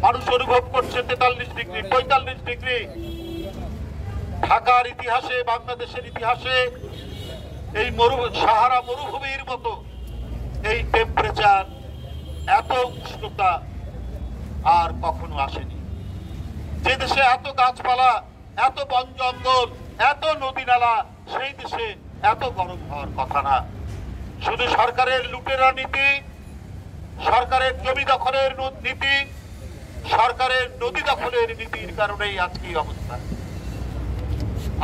মানুষ অনুভব করছে 43 ডিগ্রি 45 ডিগ্রি। ঢাকার ইতিহাসে, বাংলাদেশের ইতিহাসে এই সাহারা মরুভূমির মতো এই টেম্পারেচার, এত উষ্ণতা আর কখনো আসেনি। যে দেশে এত গাছপালা, এত বন জঙ্গল, এত নদী নালা, সেই দেশে এত গরম হওয়ার কথা না। শুধু সরকারের লুটেরা নীতি, সরকারের জমি দখলের নীতি, সরকারের নদী দখলের নীতির কারণেই আজকে এই অবস্থা।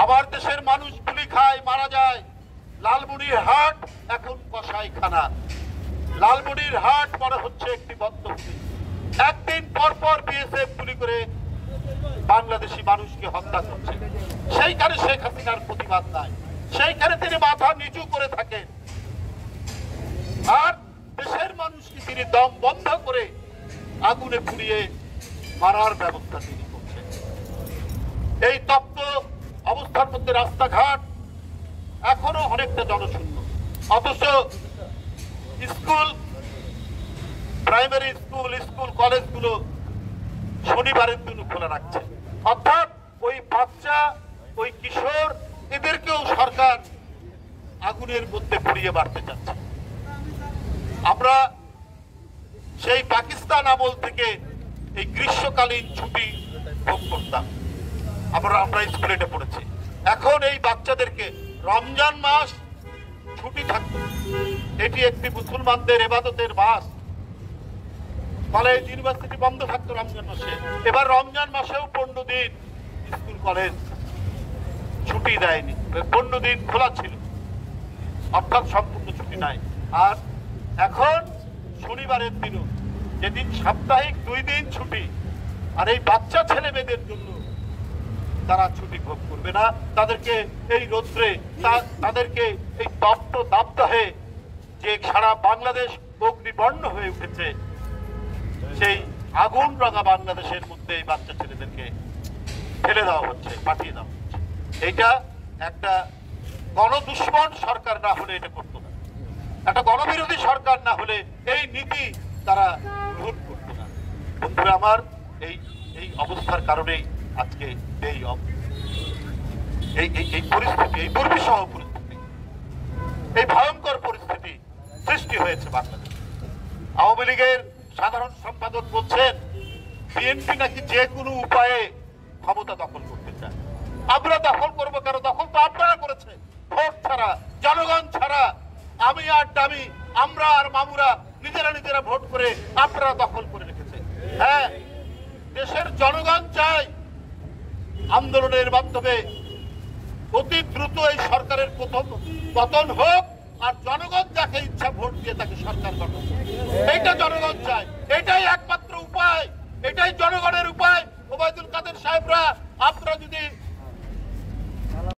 আমার দেশের মানুষ গুলি খায়, মারা যায়। লালমনিরহাট এখন কসাইখানা। লালমনিরহাট মনে হচ্ছে একটি বন্দোবস্ত। একদিন পর পর বিএসএফ গুলি করে বাংলাদেশি মানুষকে হত্যা করছে। সেইখানে শেখ হাসিনার প্রতিবাদ নাই, সেইখানে তিনি মাথা নিচু করে থাকেন। আর দেশের মানুষকে তিনি দম বন্ধ করে আগুনে পুড়িয়ে মারার ব্যবস্থা তিনি করছেন। এই তপ্ত অবস্থার মধ্যে রাস্তাঘাট এখনো অনেকটা জনশূন্য, অথচ স্কুল, প্রাইমারি স্কুল, কলেজগুলো শনিবারের দিন খোলা রাখছে। অর্থাৎ ওই বাচ্চা, ওই কিশোর, এদেরকেও সরকার আগুনের মধ্যে পুড়িয়ে মারতে চাচ্ছে। আমরা সেই পাকিস্তান আমল থেকে এই গ্রীষ্মকালীন ছুটি ভোগ করতাম। আমরা স্কুলে পড়েছি। এখন এই বাচ্চাদেরকে রমজান মাস ছুটি থাকতো। এটি একটি মুসলমানদের ইবাদতের মাস। কলেজ ইউনিভার্সিটি বন্ধ থাকতো রমজান মাসে। এবার রমজান মাসেও 15 দিন স্কুল কলেজ ছুটি দেয়নি, 15 দিন খোলা ছিল, অর্থাৎ সম্পূর্ণ ছুটি নাই। আর এখন শনিবারের দিনও, যেদিন সাপ্তাহিক 2 দিন ছুটি, আর এই বাচ্চা ছেলে মেয়েদের জন্য তারা ছুটি ভোগ করবে না। তাদেরকে এই রৌদ্রে, তাদেরকে এই তপ্ত দাবদাহে যে সারা বাংলাদেশ অগ্নিবর্ণ হয়ে উঠেছে, সেই আগুন রাঙা বাংলাদেশের মধ্যে এই বাচ্চা ছেলেদেরকে ফেলে দেওয়া হচ্ছে, পাঠিয়ে দেওয়া হচ্ছে। এইটা একটা গণদুশ্মন সরকার না হলে এটা করতো না, একটা গণবিরোধী সরকার না হলে এই নীতি তারা গ্রহণ করতো না। বন্ধুরা আমার, এই অবস্থার কারণেই আজকে এই পরিস্থিতি, এই দুর্বিষহ পরিস্থিতি, এই ভয়ঙ্কর পরিস্থিতি সৃষ্টি হয়েছে বাংলাদেশ। আওয়ামী লীগের সাধারণ সম্পাদক বলছেন বিএনপি নাকি যে কোনো উপায়ে ক্ষমতা দখল করতে চায়। আমরা দখল করবো কেন? দখল তো আপনারা করেছে, ভোট ছাড়া, জনগণ ছাড়া। আমি আর দামি, আমরা আর মামুরা নিজেরা ভোট করে আপনারা দখল করে রেখেছে। হ্যাঁ, দেশের জনগণ চায় আন্দোলনের মাধ্যমে অতি দ্রুত এই সরকারের পতন হোক, আর জনগণ যাকে ইচ্ছা ভোট দিয়ে তাকে সরকার গঠন। এইটা জনগণ চায়, এটাই একমাত্র উপায়, এটাই জনগণের উপায়। ওবায়দুল কাদের সাহেবরা, আপনারা যদি